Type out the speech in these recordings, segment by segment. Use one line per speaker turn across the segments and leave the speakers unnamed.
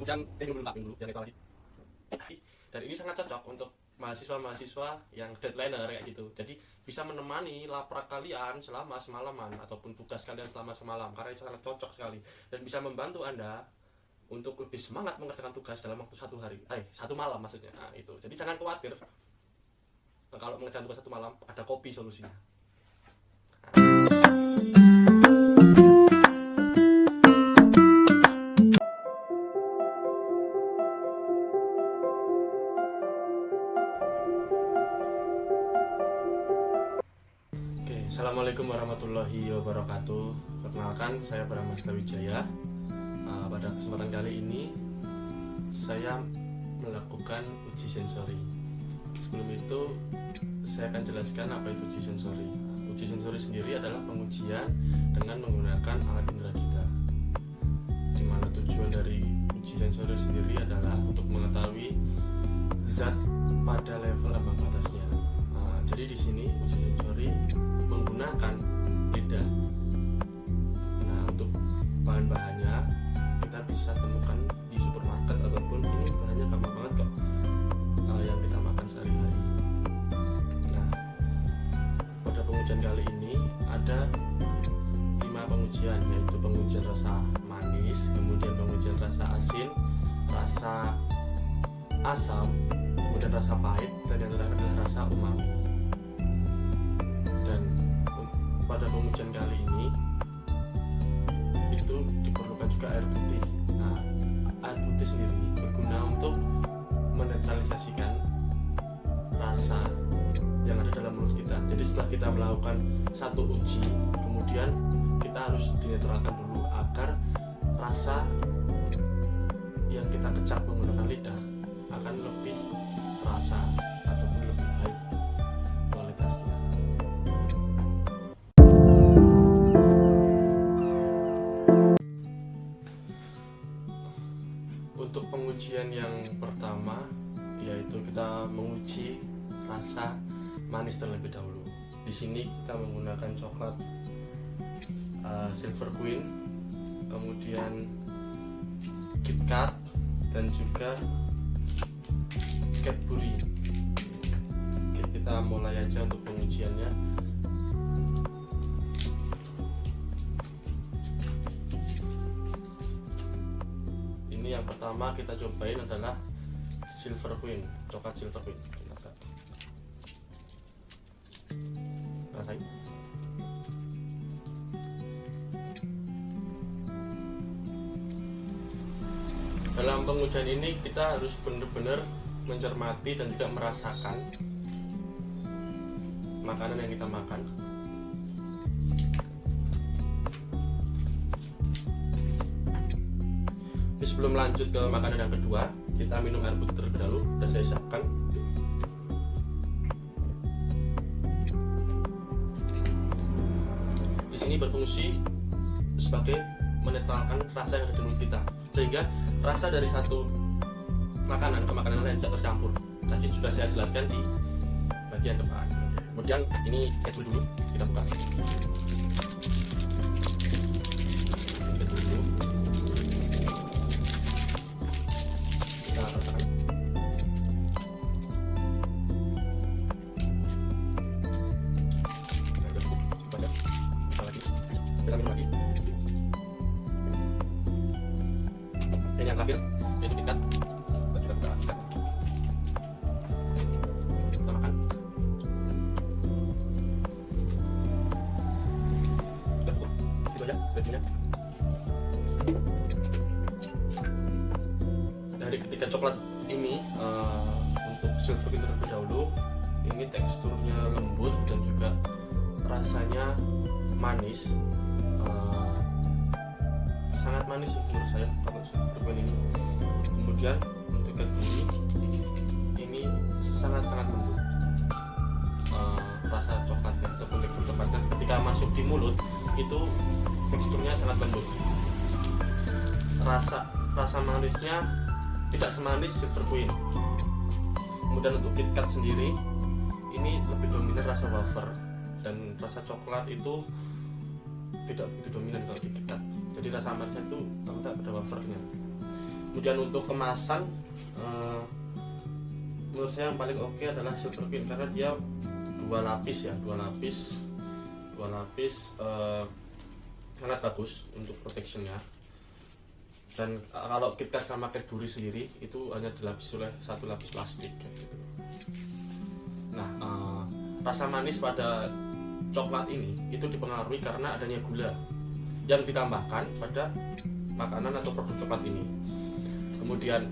kemudian minum dulu biar itu lagi. Dan ini sangat cocok untuk mahasiswa-mahasiswa yang deadlineer kayak gitu. Jadi bisa menemani laprak kalian selama semalaman ataupun tugas kalian selama semalam, karena itu sangat cocok sekali dan bisa membantu Anda untuk lebih semangat mengerjakan tugas dalam waktu satu malam maksudnya. Nah, itu. Jadi jangan khawatir. Kalau mengerjakan tugas satu malam, ada kopi solusinya. Assalamualaikum warahmatullahi wabarakatuh. Perkenalkan, saya Pramasta Wijaya. Pada kesempatan kali ini saya melakukan uji sensori. Sebelum itu saya akan jelaskan apa itu uji sensori. Uji sensori sendiri adalah pengujian dengan menggunakan alat indera kita, di mana tujuan dari uji sensori sendiri adalah untuk mengetahui zat pada level ambang batasnya. Jadi di sini uji sensori menggunakan lidah. Nah, untuk bahan-bahannya kita bisa temukan di supermarket ataupun ini bahannya gampang banget kok, yang kita makan sehari-hari. Nah, pada pengujian kali ini ada 5 pengujian, yaitu pengujian rasa manis, kemudian pengujian rasa asin, rasa asam, kemudian rasa pahit, dan yang terakhir adalah rasa umami. Pada pengujian kali ini itu diperlukan juga air putih. Nah, air putih sendiri berguna untuk menetralisasikan rasa yang ada dalam mulut kita. Jadi setelah kita melakukan satu uji, kemudian kita harus dinetralkan dulu agar rasa yang kita kecap menggunakan lidah akan lebih terasa ataupun lebih baik kualitasnya. Untuk pengujian yang pertama, yaitu kita menguji rasa manis terlebih dahulu. Di sini kita menggunakan coklat Silver Queen, kemudian KitKat, dan juga Cadbury. Oke, kita mulai aja untuk pengujiannya. Yang pertama kita cobain adalah Silver Queen, coklat Silver Queen. Rasain. Dalam pengujian ini kita harus benar-benar mencermati dan juga merasakan makanan yang kita makan. Sebelum lanjut ke makanan yang kedua, kita minum air putih terlebih dahulu. Dan saya siapkan. Di sini berfungsi sebagai menetralkan rasa yang ada di mulut kita, sehingga rasa dari satu makanan ke makanan lain tidak tercampur. Tadi sudah saya jelaskan di bagian depan. Kemudian ini Cadbury dulu, kita buka. Kita minum lagi. Dan yang terakhir yaitu KitKat. Kita buka. Kita makan. Udah cukup. Itu aja reviewnya. Dari ketiga coklat ini, untuk Silver Queen terlebih dahulu, ini teksturnya lembut dan juga rasanya manis. Sangat manis sih menurut saya kalau Silver Queen ini. Kemudian untuk Cadbury ini sangat-sangat lembut, rasa coklatnya ataupun tekstur coklatnya ketika masuk di mulut itu teksturnya sangat lembut. Rasa manisnya tidak semanis Silver Queen. Kemudian untuk KitKat sendiri ini lebih dominan rasa wafer, dan rasa coklat itu tidak begitu dominan kalau di KitKat. Jadi rasa manisnya itu terletak pada wafernya. Kemudian untuk kemasan, menurut saya yang paling oke adalah Silver Queen karena dia dua lapis, sangat bagus untuk protectionnya. Dan kalau KitKat sama Cadbury sendiri itu hanya dilapisi oleh satu lapis plastik gitu. Nah, rasa manis pada coklat ini itu dipengaruhi karena adanya gula yang ditambahkan pada makanan atau produk coklat ini. Kemudian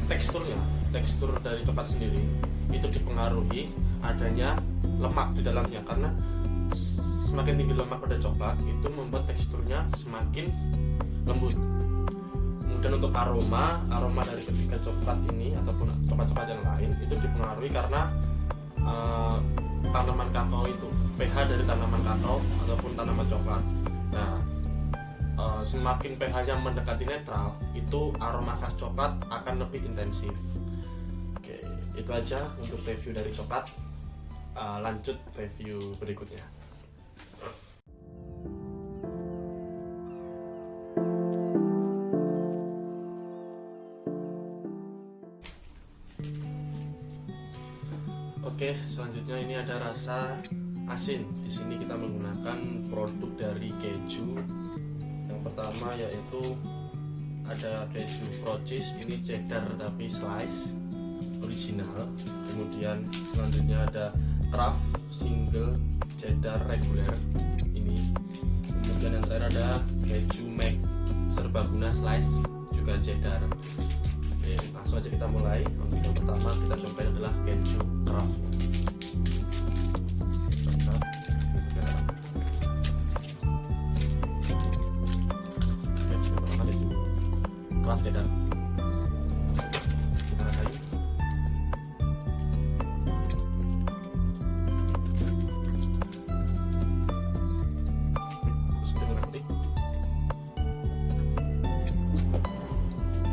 tekstur dari coklat sendiri itu dipengaruhi adanya lemak di dalamnya, karena semakin tinggi lemak pada coklat itu membuat teksturnya semakin lembut. Kemudian untuk aroma dari ketiga coklat ini ataupun coklat-coklat yang lain itu dipengaruhi karena tanaman kakao itu, pH dari tanaman kakao ataupun tanaman coklat. Nah, semakin pH-nya mendekati netral, itu aroma khas coklat akan lebih intensif. Oke, itu aja untuk review dari coklat. Lanjut review berikutnya. Oke, selanjutnya ini ada rasa asin. Di sini kita menggunakan produk dari keju. Yang pertama yaitu ada keju Procis, ini cheddar tapi slice original. Kemudian selanjutnya ada Kraft single cheddar regular ini. Kemudian yang terakhir ada keju Mac serbaguna slice juga cheddar. Oke, langsung aja kita mulai. Untuk yang pertama kita cobain adalah keju Kraft. Kraft cheddar. Kita rasain. Terus kita nanti.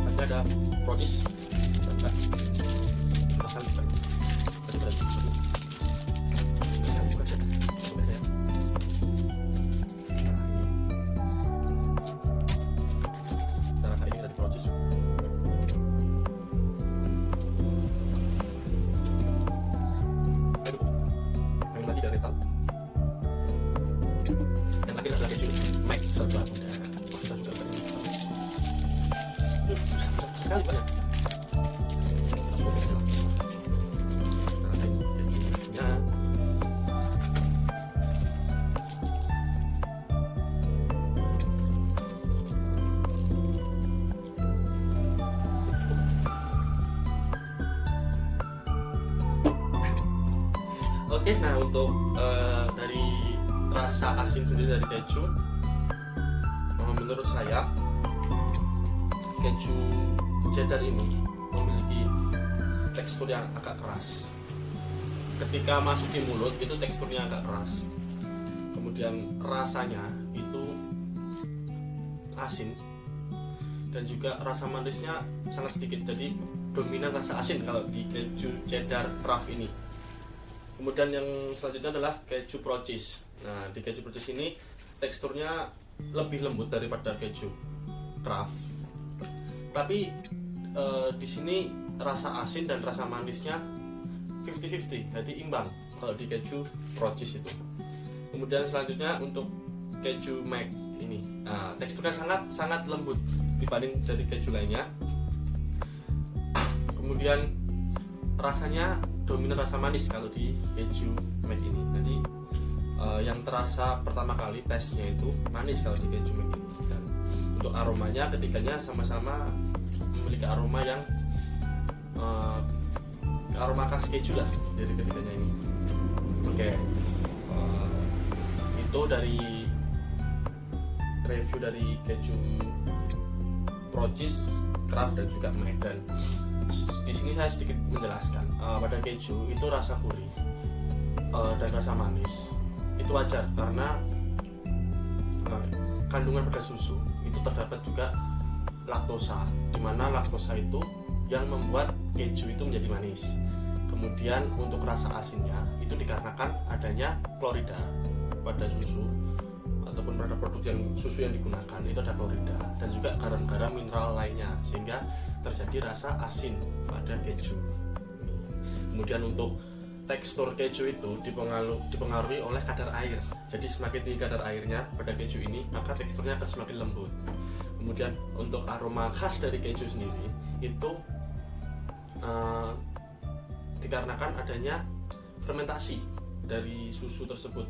Nanti ada Procis. Dan lagi adalah keju Mac serbaguna. Susah juga sekali banyak. Oke, nah untuk dari rasa asin sendiri dari keju, menurut saya keju cheddar ini memiliki tekstur yang agak keras. Ketika masuk di mulut itu teksturnya agak keras. Kemudian rasanya itu asin dan juga rasa manisnya sangat sedikit. Jadi dominan rasa asin kalau di keju cheddar Kraft ini. Kemudian yang selanjutnya adalah keju Procis. Nah, di keju Procis ini teksturnya lebih lembut daripada keju Kraft. Tapi di sini rasa asin dan rasa manisnya 50-50, jadi imbang kalau di keju Procis itu. Kemudian selanjutnya untuk keju Mac ini, teksturnya sangat lembut dibanding dari keju lainnya. Kemudian rasanya dominan rasa manis kalau di keju Mac ini. Jadi yang terasa pertama kali tesnya itu manis kalau di keju Mac ini. Dan untuk aromanya ketiganya sama-sama memiliki aroma yang aroma khas keju lah dari ketiganya ini. Oke, itu dari review dari keju Procis, Kraft dan juga Mac. Dan di sini saya sedikit menjelaskan, pada keju itu rasa gurih dan rasa manis itu wajar karena kandungan pada susu itu terdapat juga laktosa, dimana laktosa itu yang membuat keju itu menjadi manis. Kemudian untuk rasa asinnya itu dikarenakan adanya klorida pada susu ataupun pada produk yang susu yang digunakan itu ada klorida dan juga garam-garam mineral lainnya, sehingga terjadi rasa asin pada keju. Kemudian untuk tekstur keju itu dipengaruhi oleh kadar air. Jadi semakin tinggi kadar airnya pada keju ini, maka teksturnya akan semakin lembut. Kemudian untuk aroma khas dari keju sendiri itu dikarenakan adanya fermentasi dari susu tersebut,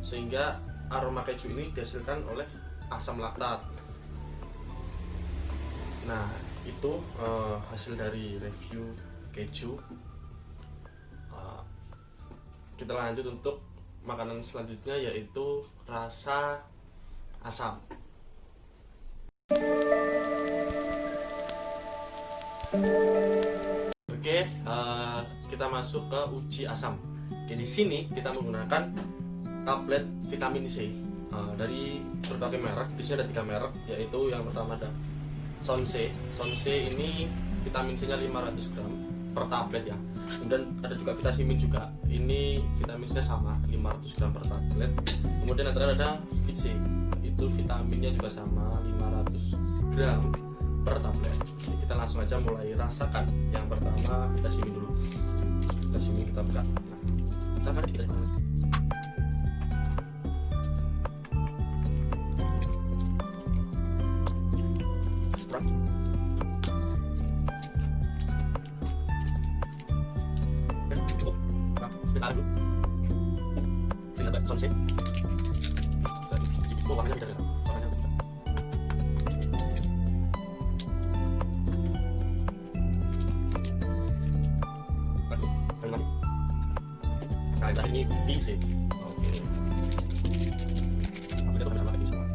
sehingga aroma keju ini dihasilkan oleh asam laktat. Nah, itu hasil dari review keju. Kita lanjut untuk makanan selanjutnya, yaitu rasa asam. Oke, kita masuk ke uji asam. Oke, di sini kita menggunakan tablet vitamin C dari berbagai merek. Di sini ada 3 merek, yaitu yang pertama ada Sonse. Sonse ini vitamin C-nya 500 gram per tablet ya. Kemudian ada juga Vitamin juga. Ini vitamin C sama 500 gram per tablet. Kemudian ada Vitc. Itu vitaminnya juga sama 500 gram per tablet. Jadi kita langsung aja mulai rasakan. Yang pertama Vitamin dulu. Vitamin kita buka. Nah, rasakan kita taruh dulu. Kita dapat Sonse. Oh, warnanya beda kan? Warnanya beda. Nah, ini Vitc. Oke. Aku lihat sama lagi semua.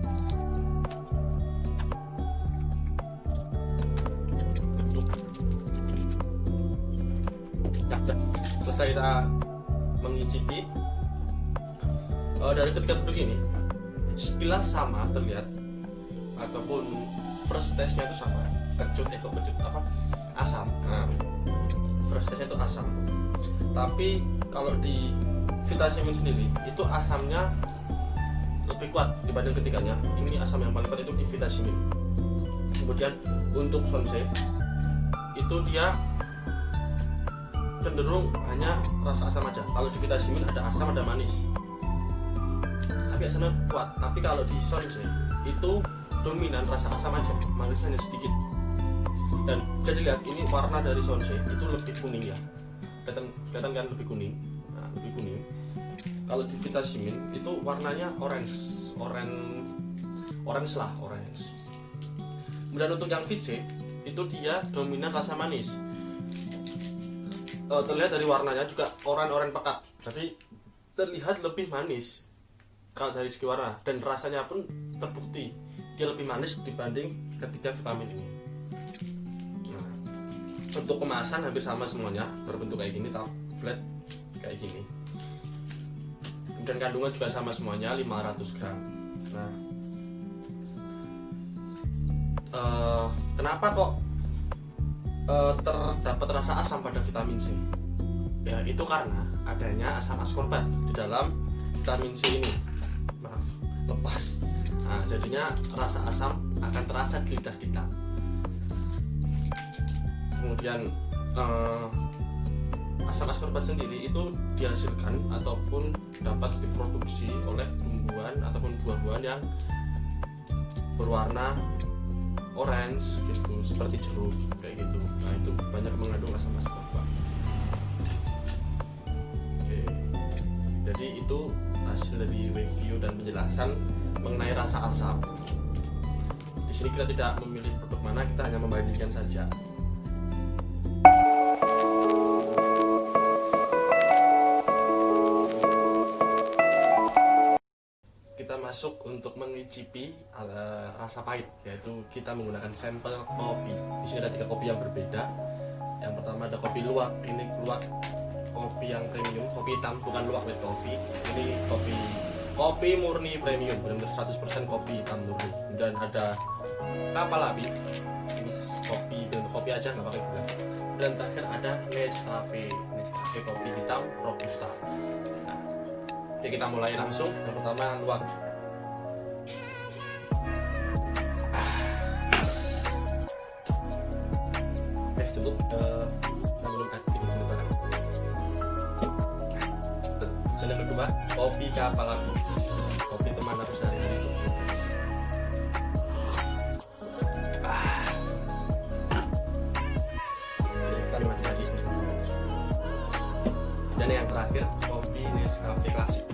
Ya, selesai kita mengicipi. Dari ketika duduk ini sekilas sama terlihat, ataupun first testnya itu sama, kecut apa asam. Nah, first testnya itu asam, tapi kalau di Vitamin sendiri itu asamnya lebih kuat dibanding ketiganya. Ini asam yang paling kuat itu di Vitamin. Kemudian untuk Sonse itu dia cenderung hanya rasa asam aja. Kalau di Vitamin ada asam, ada manis, tapi asamnya kuat. Tapi kalau di Sonse itu dominan rasa asam aja, manisnya hanya sedikit. Dan jadi lihat ini warna dari Sonse itu lebih kuning ya, kelihatan kan lebih kuning. Nah, lebih kuning. Kalau di Vitamin itu warnanya orange lah. Kemudian untuk yang Vitc itu dia dominan rasa manis. Terlihat dari warnanya juga oranye pekat, tapi terlihat lebih manis kalau dari segi warna, dan rasanya pun terbukti dia lebih manis dibanding ketiga vitamin ini. Nah, untuk kemasan hampir sama semuanya, berbentuk kayak gini, tablet kayak gini. Kemudian kandungan juga sama semuanya, 500 gram. Nah, kenapa kok terdapat rasa asam pada vitamin C? Ya, itu karena adanya asam askorbat di dalam vitamin C ini. Maaf, lepas. Nah, jadinya rasa asam akan terasa di lidah kita. Kemudian asam askorbat sendiri itu dihasilkan ataupun dapat diproduksi oleh tumbuhan ataupun buah-buahan yang berwarna orange gitu, seperti jeruk kayak gitu. Nah, itu banyak mengandung asam askorbat. Oke, jadi itu hasil dari review dan penjelasan mengenai rasa asam. Di sini kita tidak memilih produk mana, kita hanya membandingkan saja. Masuk untuk mengicipi rasa pahit, yaitu kita menggunakan sampel kopi. Di sini ada 3 kopi yang berbeda. Yang pertama ada kopi luwak. Ini luwak kopi yang premium, kopi hitam, bukan luwak with coffee. Ini kopi murni premium, benar-benar 100% kopi hitam murni. Dan ada kapal api. Ini kopi aja, nggak pakai gula. Dan terakhir ada Nescafe kopi hitam Robusta. Nah, oke, kita mulai langsung. Yang pertama luwak. Palapi, kopi teman aku sehari-hari itu. Kita nikmati lagi. Dan yang terakhir kopi Nescafe klasik.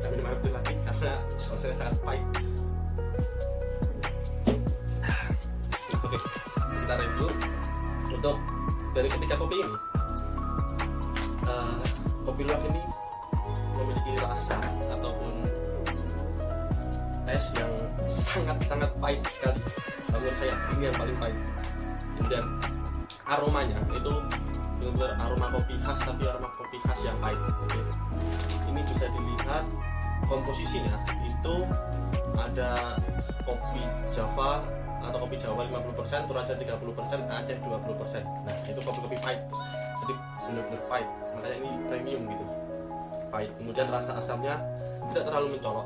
Kami minum air putih lagi karena suasananya sangat pahit. Oke, kita review untuk dari ketiga kopi ini. Kopi luwak ini memiliki rasa ataupun tes yang sangat-sangat pahit sekali. Menurut saya ini yang paling pahit. Kemudian aromanya itu benar-benar aroma kopi khas, tapi aroma kopi khas yang pahit. Oke. Ini bisa dilihat komposisinya itu ada kopi Java atau kopi Jawa 50%, Toraja 30%, Aceh 20%. Nah, itu kopi-kopi pahit. Jadi benar-benar pahit. Makanya ini premium gitu. Pahit. Kemudian rasa asamnya tidak terlalu mencolok,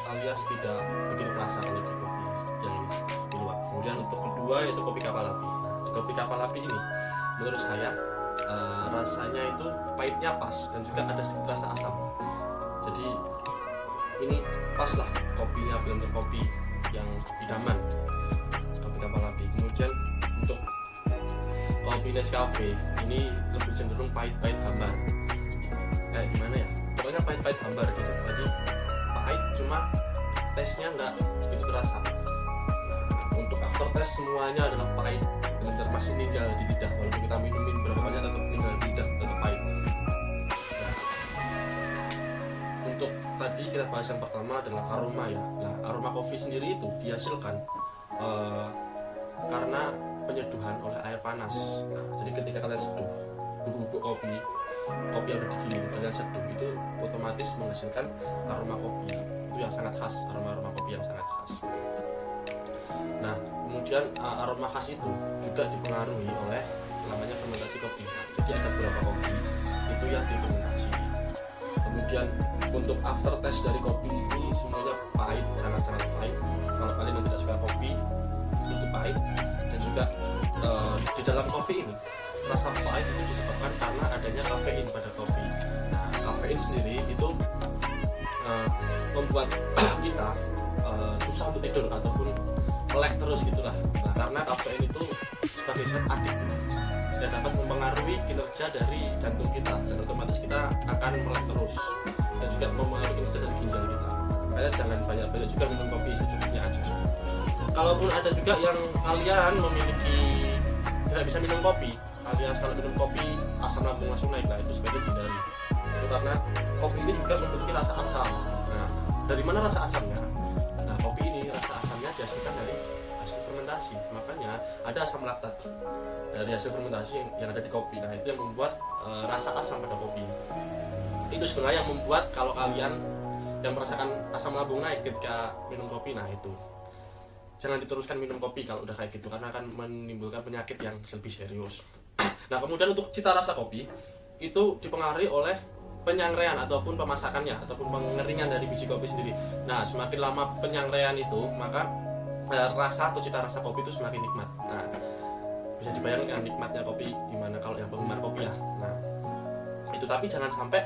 alias tidak begitu kerasa kalau di kopi yang di luar. Kemudian untuk kedua yaitu kopi kapal api. Nah, kopi kapal api ini menurut saya rasanya itu pahitnya pas dan juga ada sedikit rasa asam. Jadi ini pas lah kopinya, blender kopi yang idaman, kopi kapal api. Kemudian untuk kopi Nescafe ini lebih cenderung pahit-pahit hambar. Kayak gimana ya? Pokoknya pahit-pahit hambar gitu. Jadi pahit cuma tesnya nggak begitu terasa. Untuk after test semuanya adalah pahit, benar-benar masih ninggal di lidah. Walaupun kita minumin berapa banyak tetap ninggal di lidah, tetap pahit. Nah, untuk tadi kita bahas yang pertama adalah aroma ya. Nah, aroma kopi sendiri itu dihasilkan karena penyeduhan oleh air panas. Nah, jadi ketika kalian seduh bubuk-bubuk kopi yang udah digiling, kalian seduh, itu otomatis menghasilkan aroma kopi itu yang sangat khas, aroma kopi yang sangat khas. Nah, kemudian aroma khas itu juga dipengaruhi oleh namanya fermentasi kopi. Jadi ada beberapa kopi itu yang difermentasi. Kemudian untuk after taste dari kopi ini semuanya pahit, sangat-sangat pahit. Kalau kalian yang tidak suka kopi itu pahit. Dan juga di dalam kopi ini rasa pahit itu disebabkan karena adanya kafein pada kopi. Nah, kafein sendiri itu membuat kita susah untuk tidur ataupun melek terus gitulah. Nah, karena kafein itu sebagai zat adiktif dan dapat mempengaruhi kinerja dari jantung kita, dan otomatis kita akan melek terus, dan juga mempengaruhi kinerja dari ginjal kita. Makanya jangan banyak-banyak juga minum kopi, secukupnya aja. Kalaupun ada juga yang kalian memiliki tidak bisa minum kopi, alias kalau minum kopi asam lambung langsung naik, nah itu sebaiknya dihindari. Itu karena kopi ini juga memiliki rasa asam. Nah, dari mana rasa asamnya? Nah, kopi ini rasa asamnya dihasilkan dari hasil fermentasi. Makanya ada asam laktat dari hasil fermentasi yang ada di kopi. Nah, itu yang membuat rasa asam pada kopi. Itu sebenarnya yang membuat kalau kalian yang merasakan asam lambung naik ketika minum kopi, nah itu jangan diteruskan minum kopi kalau udah kayak gitu, karena akan menimbulkan penyakit yang lebih serius. Nah, kemudian untuk cita rasa kopi itu dipengaruhi oleh penyangrean ataupun pemasakannya ataupun pengeringan dari biji kopi sendiri. Nah, semakin lama penyangrean itu, maka rasa atau cita rasa kopi itu semakin nikmat. Nah, bisa dibayangkan nikmatnya kopi gimana kalau yang penggemar kopi ya. Nah, itu tapi jangan sampai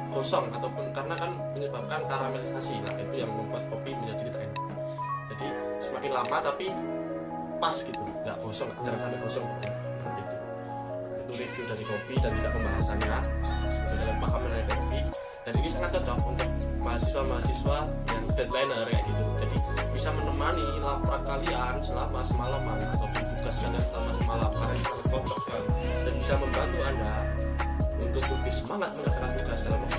gosong ataupun karena kan menyebabkan karamelisasi. Nah, itu yang membuat kopi menjadi tidak enak. Jadi semakin lama tapi pas gitu, nggak gosong, jangan sampai gosong. Nah, itu review dari kopi dan juga pembahasannya dalam paham mengenai kopi. Dan ini sangat cocok untuk mahasiswa-mahasiswa yang deadlineer kayak gitu. Jadi bisa menemani laprak kalian selama semalaman ataupun tugas kalian selama semalam, karena ini sangat cocok sekali dan bisa membantu Anda untuk lebih semangat mengerjakan tugas dalam waktu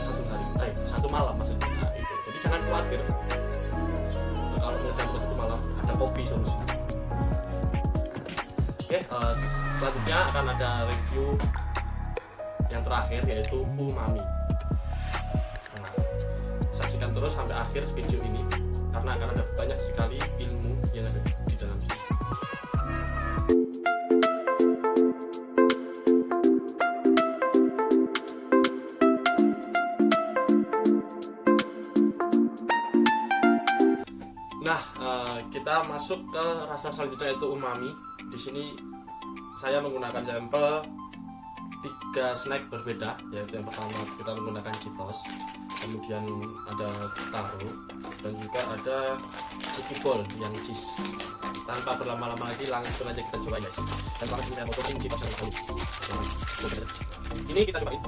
satu malam maksudnya. Nah, itu. Jadi jangan khawatir kalau mengerjakan tugas satu malam, ada kopi solusi. Oke, selanjutnya akan ada review yang terakhir yaitu umami. Nah, saksikan terus sampai akhir video ini karena akan ada banyak sekali ilmu yang ada di dalam sini. Nah, kita masuk ke rasa selanjutnya yaitu umami. Di sini saya menggunakan sampel 3 snack berbeda, yaitu yang pertama kita menggunakan Cheetos, kemudian ada taro, dan juga ada cookie ball yang cheese. Tanpa berlama-lama lagi langsung aja kita coba guys. Dan langsung saya potongin Cheetos yang dahulu. Ini kita cobain.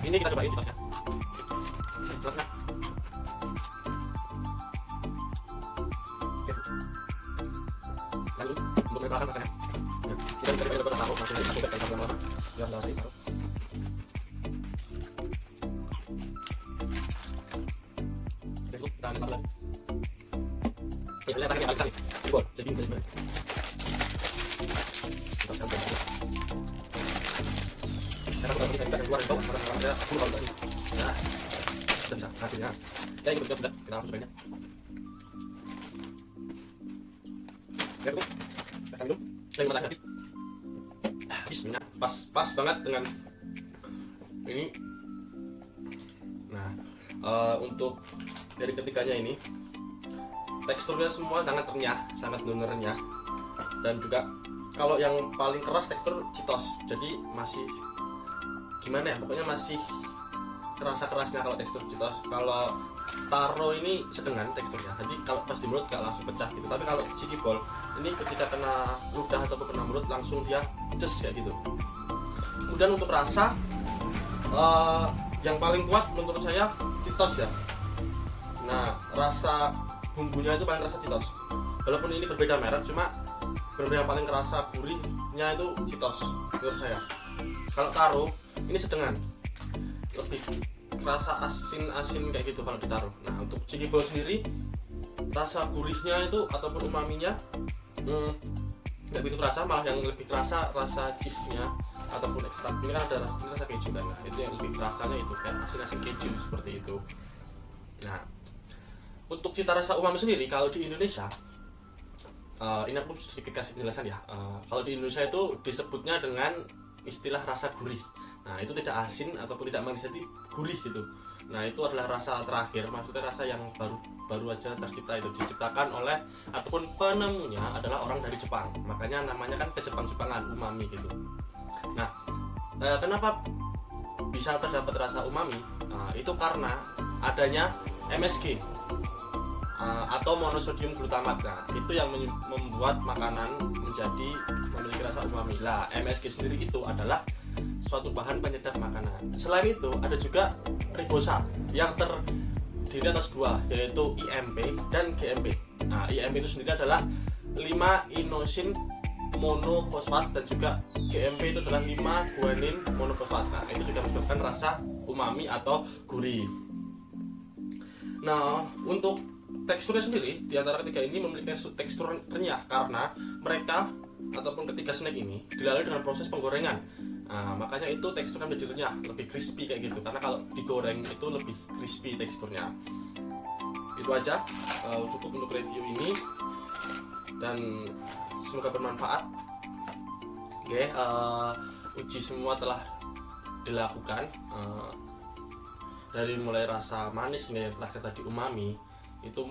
Ini kita cobain Cheetosnya. Lalu untuk mengenalkan rasanya, kita coba taruh langsung aja kita coba lama-lama. Biar nggak taruh. Kita ambil lagi. Ya, lihat rasanya paling sakit. Bol, jadi benar. Kita sampai. Saya udah beri kita keluar itu, karena ada keluar tadi. Nah, sudah bisa hasilnya. Ya, ini sudah kita langsung cobain. Ya, kita minum. Saya minum habis. Bismillah, pas banget dengan ini. Nah, untuk dari ketiganya ini teksturnya semua sangat renyah, sangat renyah, dan juga kalau yang paling keras tekstur Cheetos, jadi masih gimana ya, pokoknya masih kerasnya kalau tekstur Cheetos. Kalau taro ini sedengan teksturnya, jadi kalau pas di mulut gak langsung pecah gitu. Tapi kalau cookie ball ini ketika kena ludah ataupun kena mulut langsung dia ces kayak gitu. Kemudian untuk rasa, yang paling kuat menurut saya Cheetos ya. Nah, rasa bumbunya itu paling kerasa Cheetos. Walaupun ini berbeda merek, cuma benar-benar yang paling kerasa gurihnya itu Cheetos menurut saya. Kalau taro ini sedengan, lebih kerasa asin kayak gitu kalau ditaruh. Nah, untuk cookie ball sendiri rasa gurihnya itu ataupun umaminya nggak begitu kerasa, malah yang lebih kerasa rasa cheese-nya ataupun ekstrak. Ini kan ada rasa keju kan, nah, itu yang lebih kerasanya itu kayak asin keju seperti itu. Nah, untuk cita rasa umami sendiri kalau di Indonesia, ini aku sedikit kasih penjelasan ya. Kalau di Indonesia itu disebutnya dengan istilah rasa gurih. Nah, itu tidak asin ataupun tidak manis, jadi gurih gitu. Nah, itu adalah rasa terakhir, maksudnya rasa yang baru aja tercipta, itu diciptakan oleh ataupun penemunya adalah orang dari Jepang. Makanya namanya kan ke-Jepang-Jepangan umami gitu. Nah, kenapa bisa terdapat rasa umami? Itu karena adanya MSG atau monosodium glutamat. Nah, itu yang membuat makanan menjadi memiliki rasa umami. Lah, MSG sendiri itu adalah suatu bahan penyedap makanan. Selain itu ada juga ribosa yang terdiri atas dua, yaitu IMP dan GMP. Nah, IMP itu sendiri adalah 5-inosin monofosfat dan juga GMP itu adalah 5-guanin monofosfat. Nah, itu juga menyebabkan rasa umami atau gurih. Nah, untuk teksturnya sendiri di antara ketiga ini memiliki tekstur renyah karena mereka ataupun ketiga snack ini dilalui dengan proses penggorengan. Nah, makanya itu teksturnya menjadi renyah, lebih crispy kayak gitu. Karena kalau digoreng itu lebih crispy teksturnya. Itu aja cukup untuk review ini dan semoga bermanfaat. Oke, uji semua telah dilakukan, dari mulai rasa manis hingga yang terakhir tadi umami. Itu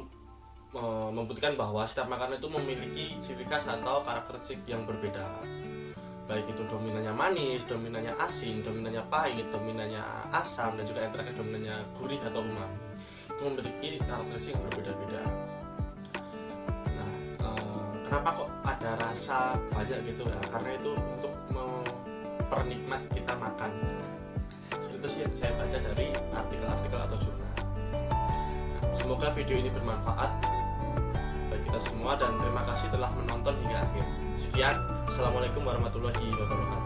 membuktikan bahwa setiap makanan itu memiliki ciri khas atau karakteristik yang berbeda, baik itu dominannya manis, dominannya asin, dominannya pahit, dominannya asam, dan juga yang terakhir dominannya gurih atau umami. Itu memiliki karakteristik yang berbeda-beda. Nah, kenapa kok ada rasa banyak gitu ya? Karena itu untuk mempernikmat kita makan. Seperti itu sih yang saya baca dari artikel-artikel atau jurnal. Semoga video ini bermanfaat bagi kita semua dan terima kasih telah menonton hingga akhir. Sekian, assalamualaikum warahmatullahi wabarakatuh.